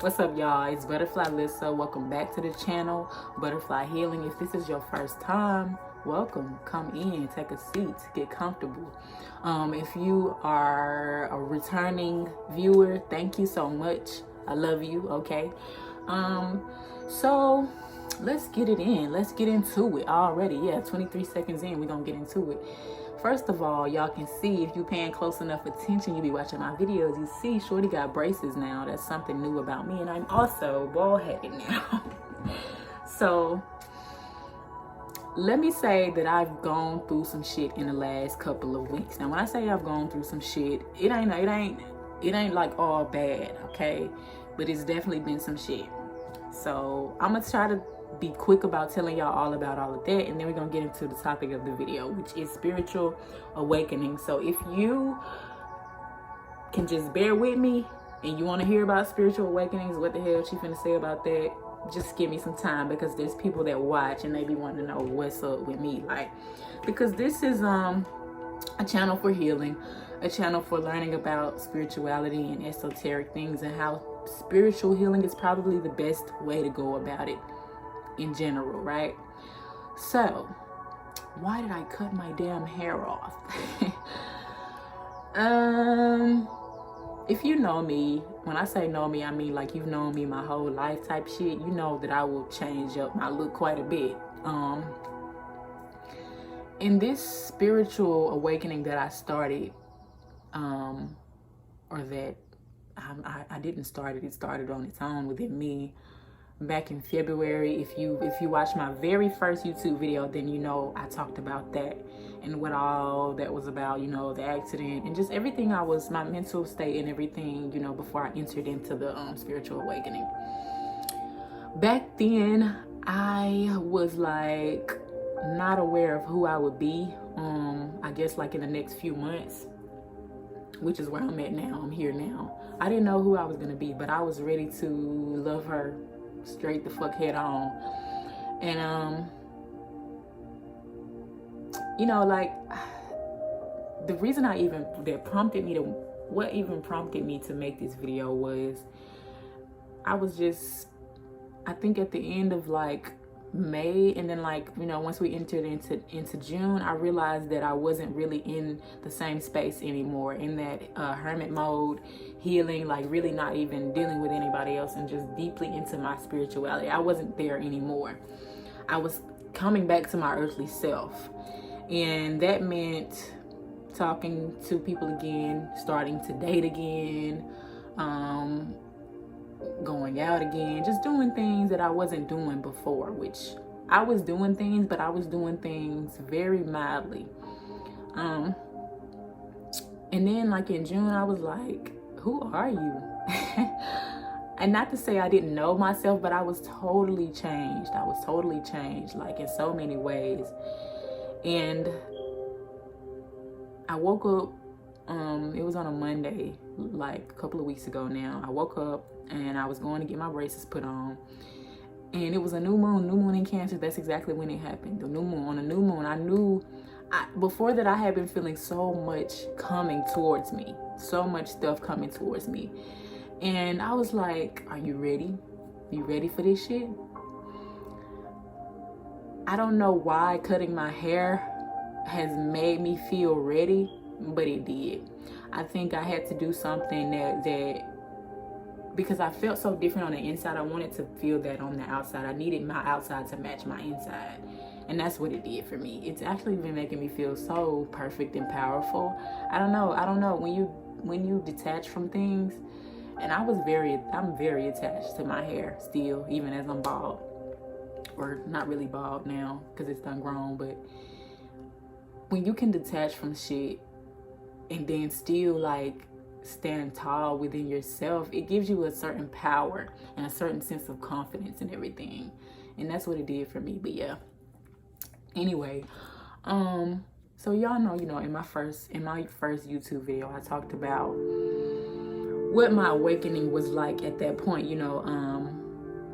What's up, y'all? It's Butterfly Lissa. Welcome back to the channel, Butterfly Healing. If this is your first time, welcome. Come in, take a seat, get comfortable. If you are a returning viewer, thank you so much. I love you, okay? So let's get it in. Let's get into it already. Yeah, 23 seconds in, we're gonna get into it. First of all, y'all can see, if you're paying close enough attention, you be watching my videos, you see Shorty got braces now. That's something new about me. And I'm also bald-headed now. So let me say that I've gone through some shit in the last couple of weeks. Now, when I say I've gone through some shit, it ain't like all bad, okay? But it's definitely been some shit. So I'm gonna try to be quick about telling y'all all about all of that, and then we're gonna get into the topic of the video, which is spiritual awakening. So if you can just bear with me and you want to hear about spiritual awakenings, what the hell she finna say about that, just give me some time, because there's people that watch and they be wanting to know what's up with me, like, because this is a channel for healing, a channel for learning about spirituality and esoteric things, and how spiritual healing is probably the best way to go about it in general, right? So why did I cut my damn hair off? If you know me, when I say know me, I mean like you've known me my whole life type shit, you know that I will change up my look quite a bit. In this spiritual awakening that I started, or that I didn't start it, it started on its own within me back in February. If you watch my very first YouTube video, then you know I talked about that and what all that was about, you know, the accident and just everything my mental state and everything, you know, before I entered into the spiritual awakening. Back then, I was like not aware of who I would be, I guess like in the next few months, which is where I'm at now. I'm here now. I didn't know who I was gonna be, but I was ready to love her straight the fuck head on. And you know, like, the reason what even prompted me to make this video was I think at the end of like May, and then like, you know, once we entered into June, I realized that I wasn't really in the same space anymore, in that hermit mode, healing, like really not even dealing with anybody else and just deeply into my spirituality. I wasn't there anymore. I was coming back to my earthly self, and that meant talking to people again, starting to date again, going out again, just doing things that I wasn't doing before, which I was doing things, but I was doing things very mildly. And then like in June, I was like, who are you? And not to say I didn't know myself, but I was totally changed. I was totally changed, like in so many ways. And I woke up, it was on a Monday, like a couple of weeks ago now. I woke up and I was going to get my braces put on, and it was a new moon in Cancer. That's exactly when it happened. The new moon. On a new moon, I knew before that I had been feeling so much coming towards me, so much stuff coming towards me. And I was like, are you ready? You ready for this shit? I don't know why cutting my hair has made me feel ready, but it did. I think I had to do something that because I felt so different on the inside, I wanted to feel that on the outside. I needed my outside to match my inside, and that's what it did for me. It's actually been making me feel so perfect and powerful. I don't know when you detach from things, and I'm very attached to my hair still, even as I'm bald, or not really bald now because it's done grown. But when you can detach from shit and then still like stand tall within yourself, it gives you a certain power and a certain sense of confidence and everything. And that's what it did for me. But yeah, anyway, so y'all know, you know, in my first YouTube video, I talked about what my awakening was like at that point. You know,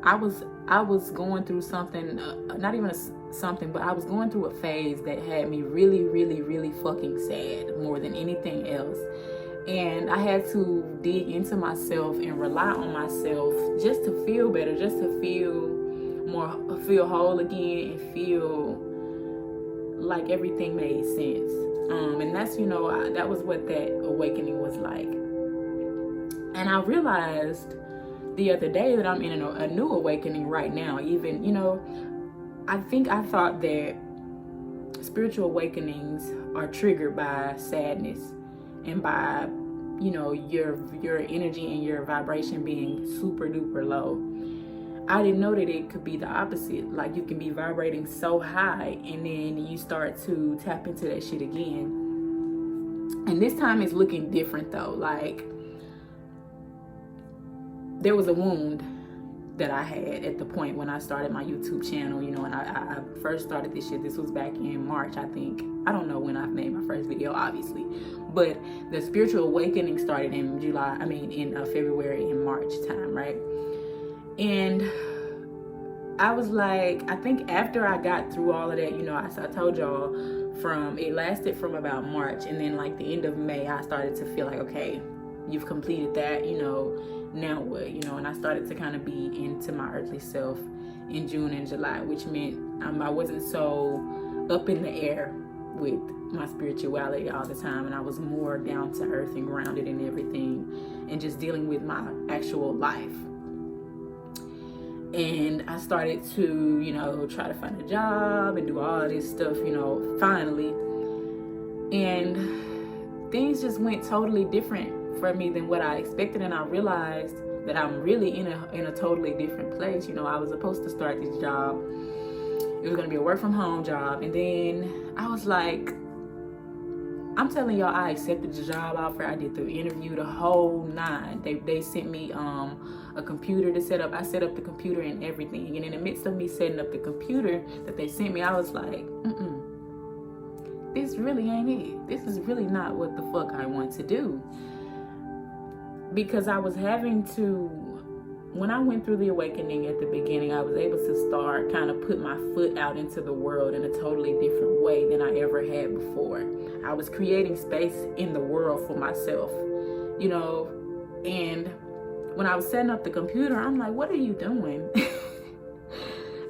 I was going through something, not even something, but I was going through a phase that had me really, really, really fucking sad more than anything else. And I had to dig into myself and rely on myself just to feel better, just to feel whole again, and feel like everything made sense. And that's, that was what that awakening was like. And I realized the other day that I'm in a new awakening right now. Even, I thought that spiritual awakenings are triggered by sadness and by, your energy and your vibration being super duper low. I didn't know that it could be the opposite. Like, you can be vibrating so high and then you start to tap into that shit again. And this time it's looking different though. Like, there was a wound that I had at the point when I started my YouTube channel, and I first started this shit. This was back in March, I think. I don't know when I made my first video, obviously, but the spiritual awakening started in February and March time, right? And I was like, I think after I got through all of that, I told y'all, it lasted from about March, and then like the end of May, I started to feel like, okay, you've completed that, now what, and I started to kind of be into my earthly self in June and July, which meant I wasn't so up in the air with my spirituality all the time, and I was more down to earth and grounded in everything and just dealing with my actual life. And I started to, try to find a job and do all this stuff, finally. And things just went totally different for me than what I expected. And I realized that I'm really in a totally different place. I was supposed to start this job. It was going to be a work from home job. And then I was like, I'm telling y'all, I accepted the job offer. I did the interview, the whole nine. They sent me a computer to set up. I set up the computer and everything. And in the midst of me setting up the computer that they sent me, I was like, this really ain't it. This is really not what the fuck I want to do. Because I was having to, when I went through the awakening at the beginning, I was able to start kind of put my foot out into the world in a totally different way than I ever had before. I was creating space in the world for myself, and when I was setting up the computer, I'm like, what are you doing?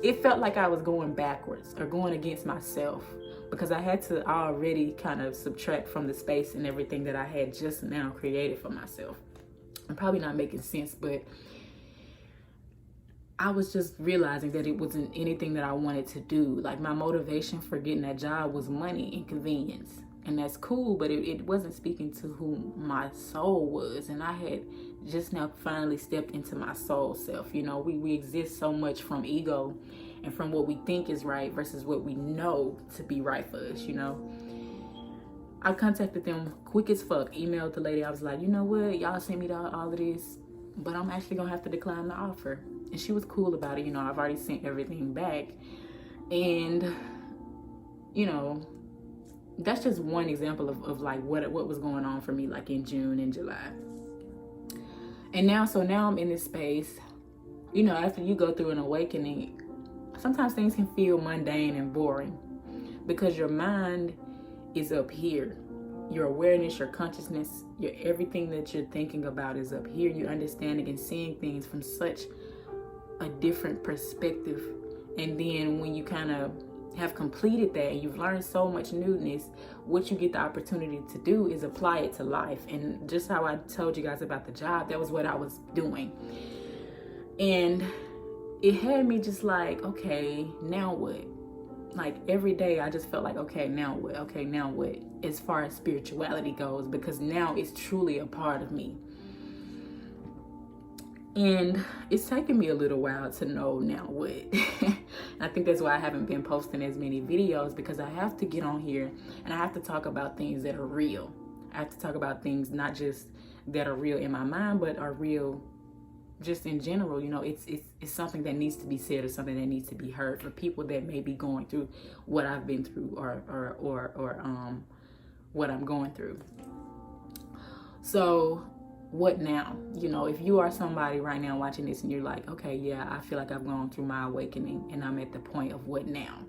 It felt like I was going backwards or going against myself, because I had to already kind of subtract from the space and everything that I had just now created for myself. I'm probably not making sense, but I was just realizing that it wasn't anything that I wanted to do. Like, my motivation for getting that job was money and convenience. And that's cool, but it wasn't speaking to who my soul was. And I had just now finally stepped into my soul self. We exist so much from ego and from what we think is right versus what we know to be right for us, I contacted them quick as fuck, emailed the lady. I was like, you know what, y'all sent me all of this, but I'm actually gonna have to decline the offer. And she was cool about it. I've already sent everything back. And, that's just one example of like what was going on for me, like in June and July. And now I'm in this space, after you go through an awakening, sometimes things can feel mundane and boring because your mind is up here. Your awareness, your consciousness, everything that you're thinking about is up here. You're understanding and seeing things from such a different perspective. And then when you kind of have completed that and you've learned so much newness, what you get the opportunity to do is apply it to life. And just how I told you guys about the job, that was what I was doing. And it had me just like, okay, now what? Like, every day I just felt like, okay, now what? Okay, now what? As far as spirituality goes, because now it's truly a part of me. And it's taken me a little while to know now what. I think that's why I haven't been posting as many videos, because I have to get on here and I have to talk about things that are real. I have to talk about things not just that are real in my mind, but are real just in general. It's something that needs to be said or something that needs to be heard for people that may be going through what I've been through or what I'm going through. So what now? If you are somebody right now watching this and you're like, okay, yeah, I feel like I've gone through my awakening and I'm at the point of what now?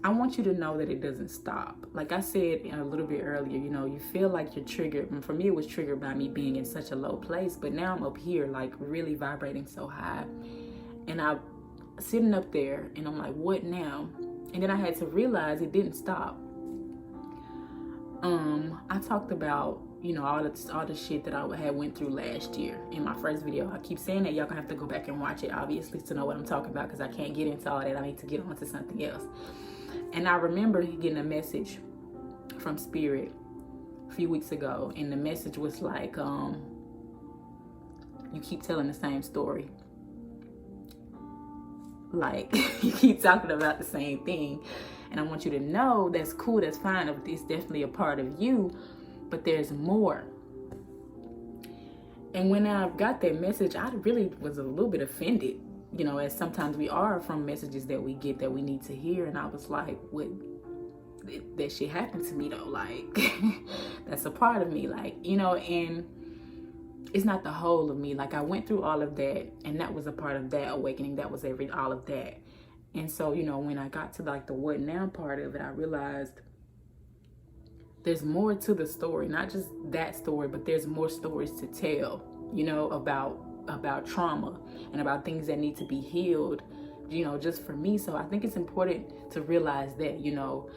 I want you to know that it doesn't stop. Like I said a little bit earlier, you know, you feel like you're triggered. And for me, it was triggered by me being in such a low place. But now I'm up here, like really vibrating so high. And I'm sitting up there and I'm like, what now? And then I had to realize it didn't stop. I talked about, you know, all the shit that I had went through last year in my first video. I keep saying that. Y'all gonna have to go back and watch it, obviously, to know what I'm talking about, because I can't get into all that. I need to get on to something else. And I remember getting a message from Spirit a few weeks ago, and the message was like, you keep telling the same story. Like, you keep talking about the same thing. And I want you to know that's cool, that's fine. It's definitely a part of you, but there's more. And when I got that message, I really was a little bit offended, you know, as sometimes we are from messages that we get that we need to hear. And I was like, what? That shit happened to me though. Like, that's a part of me, like, you know, and it's not the whole of me. Like, I went through all of that, and that was a part of that awakening. That was all of that. And so, you know, when I got to like the what now part of it, I realized there's more to the story, not just that story, but there's more stories to tell, you know, about trauma and about things that need to be healed, you know, just for me. So I think it's important to realize that, you know,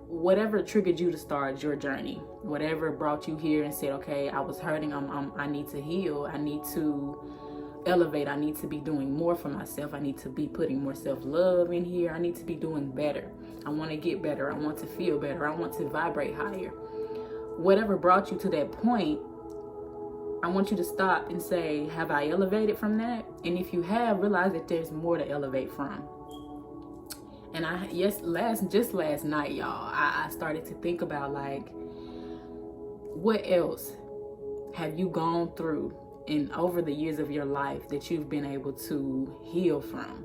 whatever triggered you to start your journey, whatever brought you here and said, okay, I was hurting, I need to heal, I need to elevate, I need to be doing more for myself, I need to be putting more self-love in here, I need to be doing better, I want to get better, I want to feel better, I want to vibrate higher. Whatever brought you to that point, I want you to stop and say, have I elevated from that? And if you have, realize that there's more to elevate from. And just last night, y'all, I started to think about, like, what else have you gone through in over the years of your life that you've been able to heal from?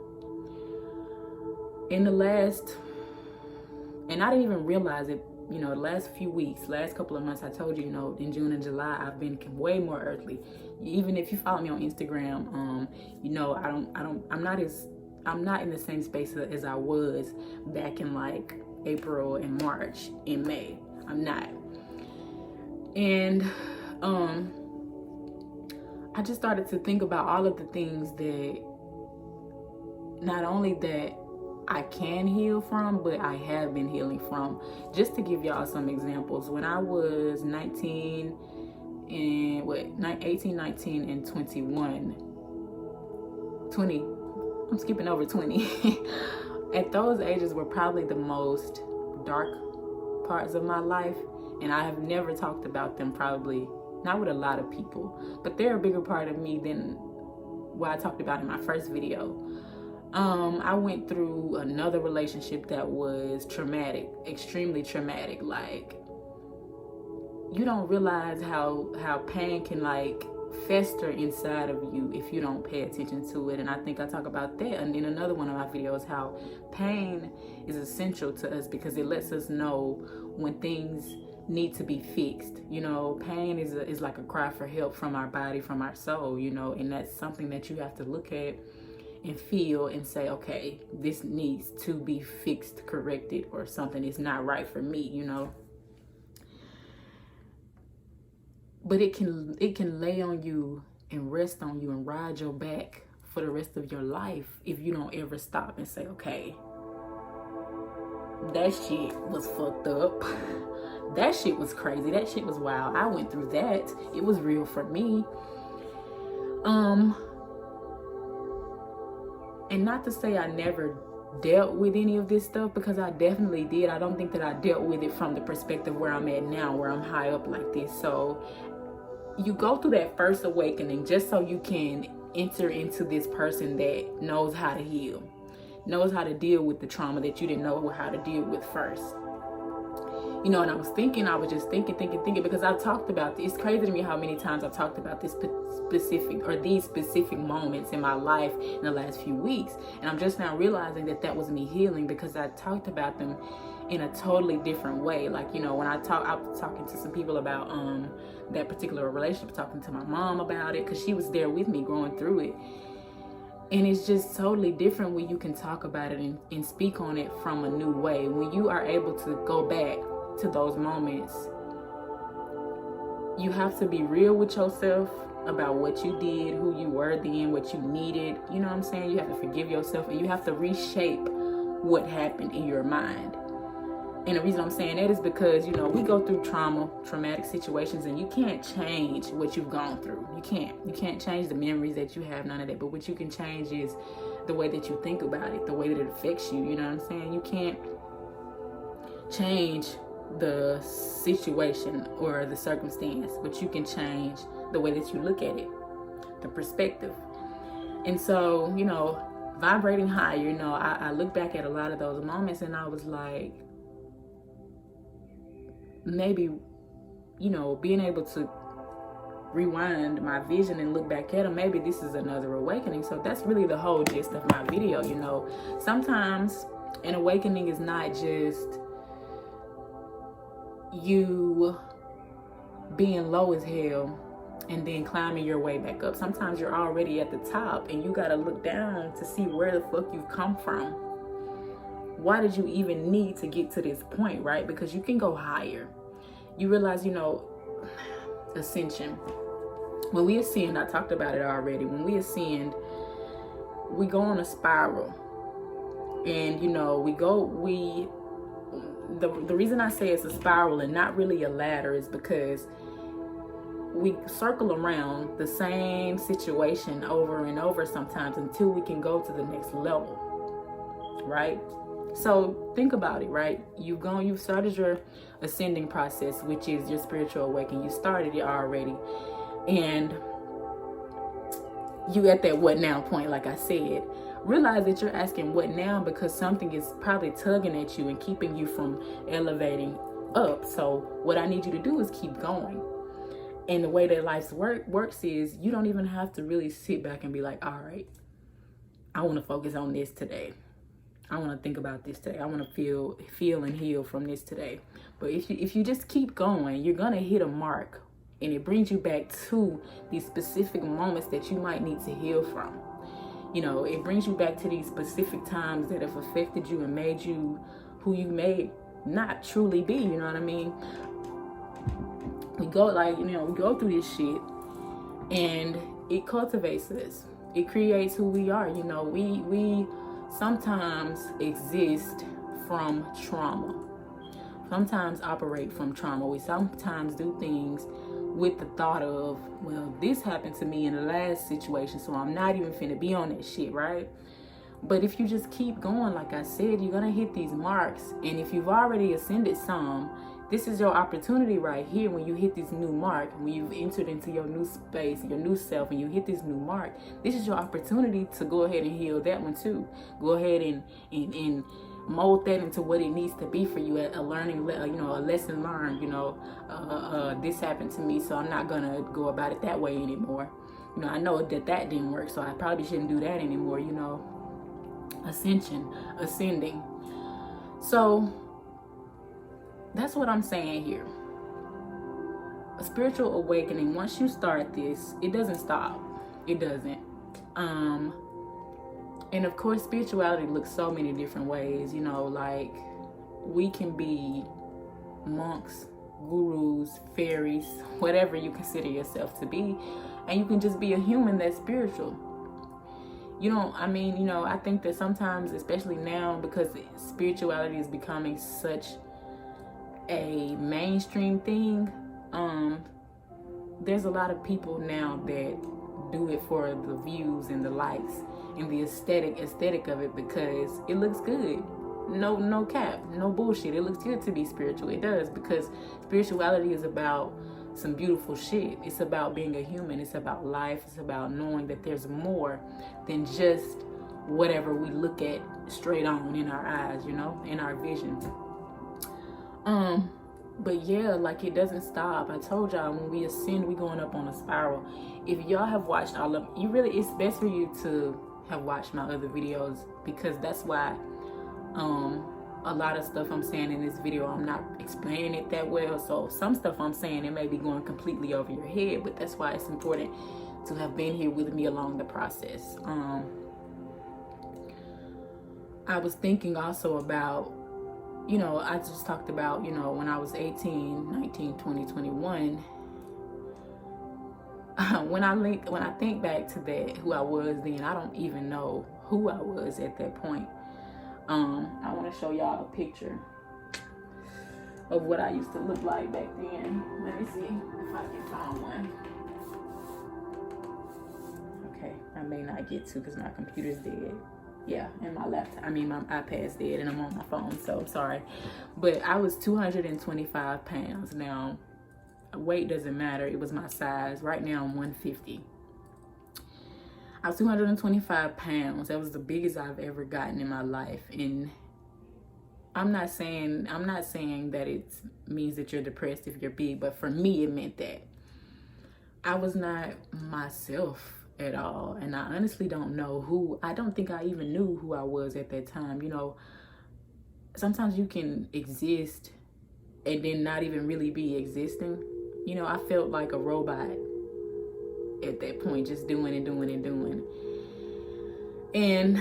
In the last, and I didn't even realize it, you know, the last few weeks, last couple of months, I told you, you know, in June and July, I've been way more earthly. Even if you follow me on Instagram, you know, I'm not in the same space as I was back in like April and March and May. I'm not. And I just started to think about all of the things that not only that I can heal from, but I have been healing from. Just to give y'all some examples, when I was 18, 19, and 21, 20, I'm skipping over 20. At those ages were probably the most dark parts of my life, and I have never talked about them, probably not with a lot of people, but they're a bigger part of me than what I talked about in my first video. I went through another relationship that was traumatic, extremely traumatic. Like, you don't realize how pain can like fester inside of you if you don't pay attention to it. And I think I talk about that in another one of my videos, how pain is essential to us because it lets us know when things need to be fixed. You know, pain is like a cry for help from our body, from our soul, you know, and that's something that you have to look at and feel and say, okay, this needs to be fixed, corrected, or something is not right for me, you know. But it can lay on you and rest on you and ride your back for the rest of your life if you don't ever stop and say, okay, that shit was fucked up. That shit was crazy. That shit was wild. I went through that. It was real for me. And not to say I never dealt with any of this stuff, because I definitely did. I don't think that I dealt with it from the perspective where I'm at now, where I'm high up like this. So you go through that first awakening just so you can enter into this person that knows how to heal, knows how to deal with the trauma that you didn't know how to deal with first. You know, and I was just thinking, because I've talked about this. It's crazy to me how many times I've talked about this these specific moments in my life in the last few weeks. And I'm just now realizing that was me healing, because I talked about them in a totally different way. Like, you know, when I was talking to some people about that particular relationship, talking to my mom about it, because she was there with me going through it. And it's just totally different when you can talk about it and speak on it from a new way. When you are able to go back to those moments, you have to be real with yourself about what you did, who you were then, what you needed. You know what I'm saying? You have to forgive yourself, and you have to reshape what happened in your mind. And the reason I'm saying that is because, you know, we go through traumatic situations, and you can't change what you've gone through. You can't change the memories that you have, none of that. But what you can change is the way that you think about it, the way that it affects you. You know what I'm saying? You can't change the situation or the circumstance, but you can change the way that you look at it, the perspective. And so, you know, vibrating higher, you know, I look back at a lot of those moments, and I was like, maybe, you know, being able to rewind my vision and look back at them, maybe this is another awakening. So that's really the whole gist of my video. You know, sometimes an awakening is not just you being low as hell and then climbing your way back up. Sometimes you're already at the top, and you got to look down to see where the fuck you've come from. Why did you even need to get to this point, right? Because you can go higher. You realize, you know, ascension. When we ascend, I talked about it already. When we ascend, we go on a spiral. And, you know, the reason I say it's a spiral and not really a ladder is because we circle around the same situation over and over sometimes until we can go to the next level, right? So think about it, right? You've started your ascending process, which is your spiritual awakening. You started it already, and you at that what now point. Like I said, realize that you're asking what now because something is probably tugging at you and keeping you from elevating up. So what I need you to do is keep going. And the way that life's works is you don't even have to really sit back and be like, all right, I want to focus on this today. I want to think about this today. I want to feel and heal from this today. But if you just keep going, you're going to hit a mark, and it brings you back to these specific moments that you might need to heal from. You know, it brings you back to these specific times that have affected you and made you who you may not truly be. You know what I mean? We go through this shit, and it cultivates us. It creates who we are. You know, we sometimes exist from trauma. Sometimes operate from trauma. We sometimes do things with the thought of, well, this happened to me in the last situation, so I'm not even finna be on that shit, right? But if you just keep going, like I said, you're gonna hit these marks. And if you've already ascended some, this is your opportunity right here. When you hit this new mark, when you've entered into your new space, your new self, and you hit this new mark, this is your opportunity to go ahead and heal that one too. Go ahead and mold that into what it needs to be for you. A learning, a lesson learned. This happened to me, so I'm not gonna go about it that way anymore. I know that didn't work, so I probably shouldn't do that anymore. Ascending. So that's what I'm saying here. A spiritual awakening, once you start this, it doesn't stop. It doesn't. And of course, spirituality looks so many different ways. Like we can be monks, gurus, fairies, whatever you consider yourself to be. And you can just be a human that's spiritual. I think that sometimes, especially now, because spirituality is becoming such a mainstream thing, there's a lot of people now that do it for the views and the likes and the aesthetic of it because it looks good. No cap, no bullshit. It looks good to be spiritual. It does, because spirituality is about some beautiful shit. It's about being a human. It's about life. It's about knowing that there's more than just whatever we look at straight on in our eyes, in our vision. But yeah, like it doesn't stop. I told y'all, when we ascend, we going up on a spiral. If y'all have watched all of it's best for you to have watched my other videos, because that's why a lot of stuff I'm saying in this video, I'm not explaining it that well. So some stuff I'm saying, it may be going completely over your head, but that's why it's important to have been here with me along the process. I was thinking also about, I just talked about, when I was 18, 19, 20, 21, when I think back to that, who I was then, I don't even know who I was at that point. I want to show y'all a picture of what I used to look like back then. Let me see if I can find one. Okay, I may not get to because my computer's dead. Yeah, and my iPad's dead and I'm on my phone, so sorry. But I was 225 pounds. Now, weight doesn't matter. It was my size. Right now I'm 150. I was 225 pounds. That was the biggest I've ever gotten in my life. And I'm not saying that it means that you're depressed if you're big, but for me it meant that I was not myself at all. And I honestly don't know I don't think I even knew who I was at that time. Sometimes you can exist and then not even really be existing. I felt like a robot at that point, just doing and doing and doing. And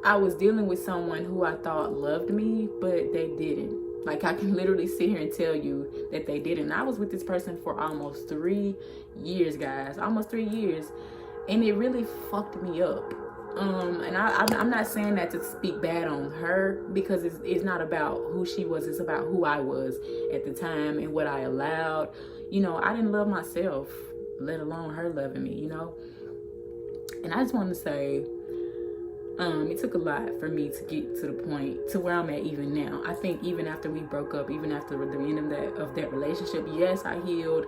I was dealing with someone who I thought loved me, but they didn't. Like, I can literally sit here and tell you that they didn't. I was with this person for almost 3 years, guys. Almost 3 years. And it really fucked me up. And I'm not saying that to speak bad on her, because it's not about who she was. It's about who I was at the time and what I allowed. I didn't love myself, let alone her loving me, And I just want to say, it took a lot for me to get to the point to where I'm at even now. I think even after we broke up, even after the end of that relationship, yes, I healed,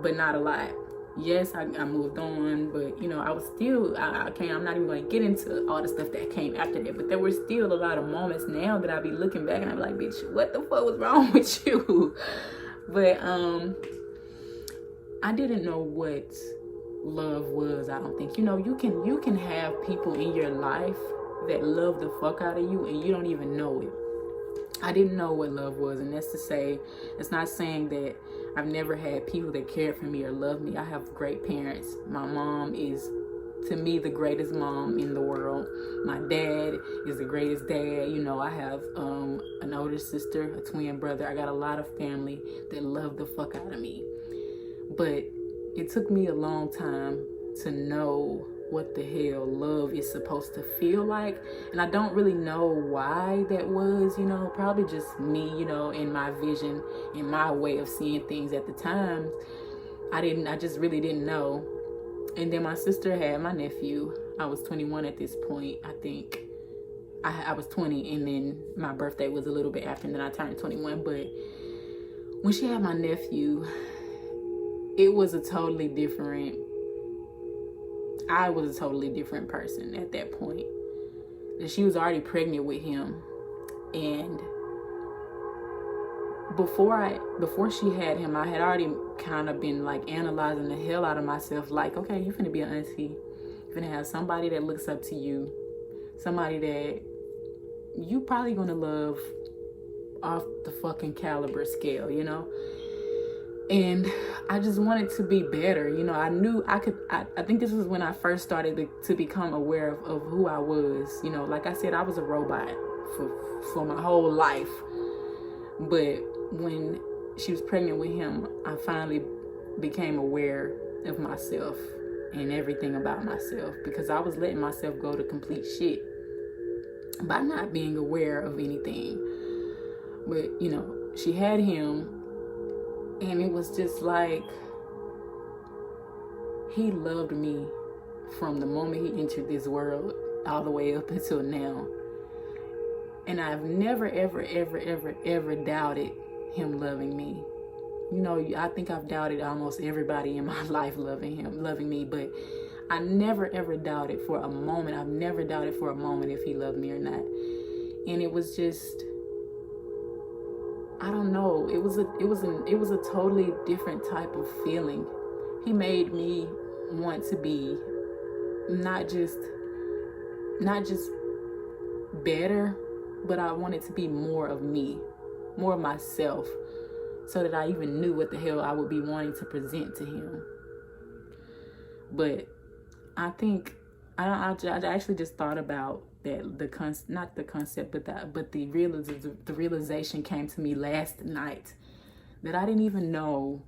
but not a lot. Yes, I moved on, but I was still, I'm not even going to get into all the stuff that came after that, but there were still a lot of moments now that I be looking back and I be like, bitch, what the fuck was wrong with you? But I didn't know what love was. I don't think you can have people in your life that love the fuck out of you and you don't even know it. I didn't know what love was, and that's to say, it's not saying that I've never had people that cared for me or loved me. I have great parents. My mom is, to me, the greatest mom in the world. My dad is the greatest dad. I have an older sister, a twin brother. I got a lot of family that love the fuck out of me. But it took me a long time to know what the hell love is supposed to feel like. And I don't really know why that was, probably just me, in my vision, in my way of seeing things at the time. I just really didn't know. And then my sister had my nephew. I was 21 at this point. I think I was 20, and then my birthday was a little bit after, and then I turned 21. But when she had my nephew, I was a totally different person at that point. And she was already pregnant with him. And before she had him, I had already kind of been like analyzing the hell out of myself. Like, okay, you finna be an auntie. You finna have somebody that looks up to you. Somebody that you probably gonna love off the fucking caliber scale, And I just wanted to be better. I knew I could. I think this was when I first started to become aware of who I was. Like I said, I was a robot for my whole life. But when she was pregnant with him, I finally became aware of myself and everything about myself, because I was letting myself go to complete shit by not being aware of anything. But, she had him. And it was just like, he loved me from the moment he entered this world all the way up until now. And I've never, ever, ever, ever, ever doubted him loving me. I think I've doubted almost everybody in my life loving me, but I never, ever doubted for a moment. I've never doubted for a moment if he loved me or not. And it was just, I don't know. It was a totally different type of feeling. He made me want to be not just better, but I wanted to be more of me, more of myself, so that I even knew what the hell I would be wanting to present to him. But I think I actually just thought about that, not the concept, but the realization came to me last night that I didn't even know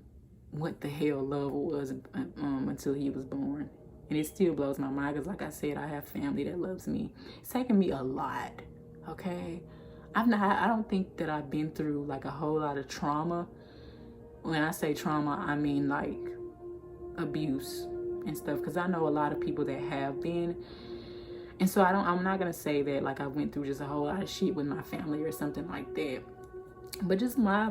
what the hell love was until he was born. And it still blows my mind because, like I said, I have family that loves me. It's taken me a lot, okay? I don't think that I've been through like a whole lot of trauma. When I say trauma, I mean like abuse and stuff, because I know a lot of people that have been. And so I'm not gonna say that like I went through just a whole lot of shit with my family or something like that. But just my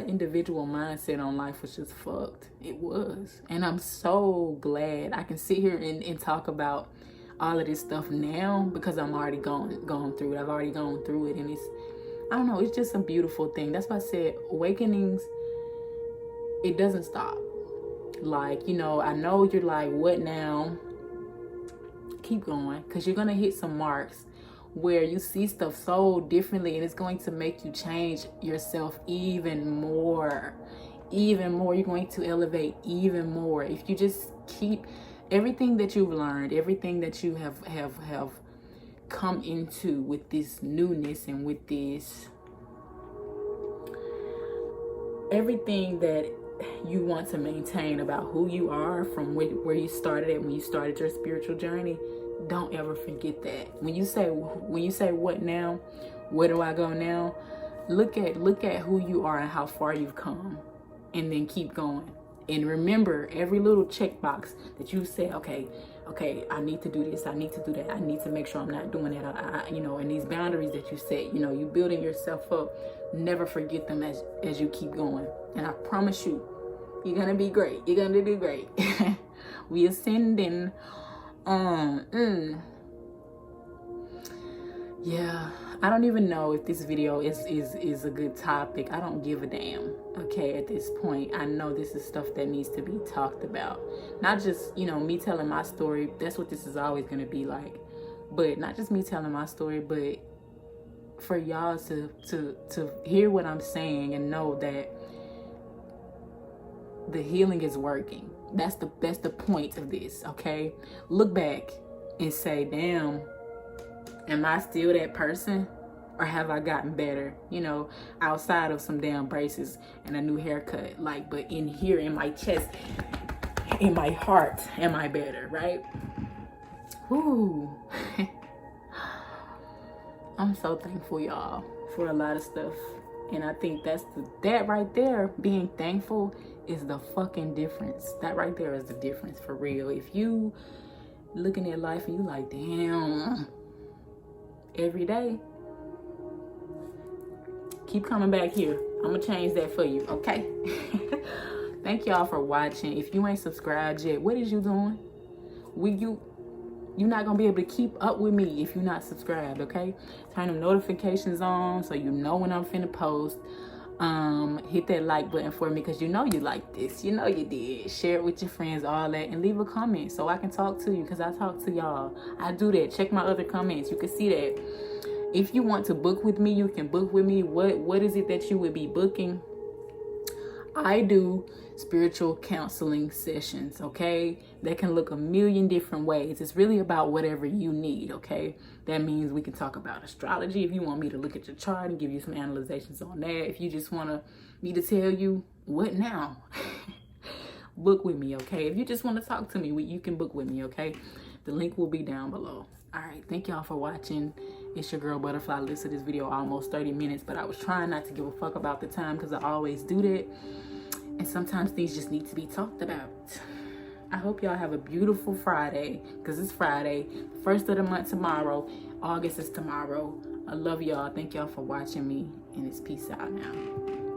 individual mindset on life was just fucked. It was. And I'm so glad I can sit here and talk about all of this stuff now, because I'm already gone through it. I've already gone through it. And I don't know, it's just a beautiful thing. That's why I said awakenings, it doesn't stop. Like, you know, I know you're like, what now? Keep going, because you're going to hit some marks where you see stuff so differently, and it's going to make you change yourself even more. You're going to elevate even more if you just keep everything that you've learned, everything that you have come into with this newness and with this everything that you want to maintain about who you are from where you started at when you started your spiritual journey. Don't ever forget that. When you say what now, where do I go now, look at who you are and how far you've come, and then keep going. And remember every little checkbox that you say, okay, I need to do this, I need to do that, I need to make sure I'm not doing that, you know, and these boundaries that you set, you know, you building yourself up. Never forget them as you keep going. And I promise you, you're gonna be great. You're gonna do great. We ascending. Yeah, I don't even know if this video is a good topic. I don't give a damn. Okay, at this point, I know this is stuff that needs to be talked about. Not just, you know, me telling my story. That's what this is always going to be like. But not just me telling my story, but for y'all to hear what I'm saying and know that the healing is working. That's the point of this, okay? Look back and say, damn, am I still that person? Or have I gotten better? You know, outside of some damn braces and a new haircut. Like, but in here, in my chest, in my heart, am I better, right? Woo. I'm so thankful, y'all, for a lot of stuff. And I think that right there, being thankful, is the fucking difference. That right there is the difference, for real. If you looking at life and you like, damn, every day, keep coming back here. I'm gonna change that for you, okay? Thank y'all for watching. If you ain't subscribed yet, what is you doing? You're not gonna be able to keep up with me if you're not subscribed, okay? Turn them notifications on so you know when I'm finna post. Hit that like button for me, because you know you like this. You know you did. Share it with your friends, all that, and leave a comment so I can talk to you, because I talk to y'all. I do that. Check my other comments. You can see that. If you want to book with me, you can book with me. What is it that you would be booking? I do spiritual counseling sessions, okay? That can look a million different ways. It's really about whatever you need, okay? That means we can talk about astrology if you want me to look at your chart and give you some analyzations on that. If you just want me to tell you what now, book with me, okay? If you just want to talk to me, you can book with me, okay? The link will be down below. All right, thank y'all for watching. It's your girl Butterfly. Listed this video almost 30 minutes, but I was trying not to give a fuck about the time, because I always do that. And sometimes things just need to be talked about. I hope y'all have a beautiful Friday, because it's Friday, first of the month tomorrow. August is tomorrow. I love y'all. Thank y'all for watching me, and it's peace out now.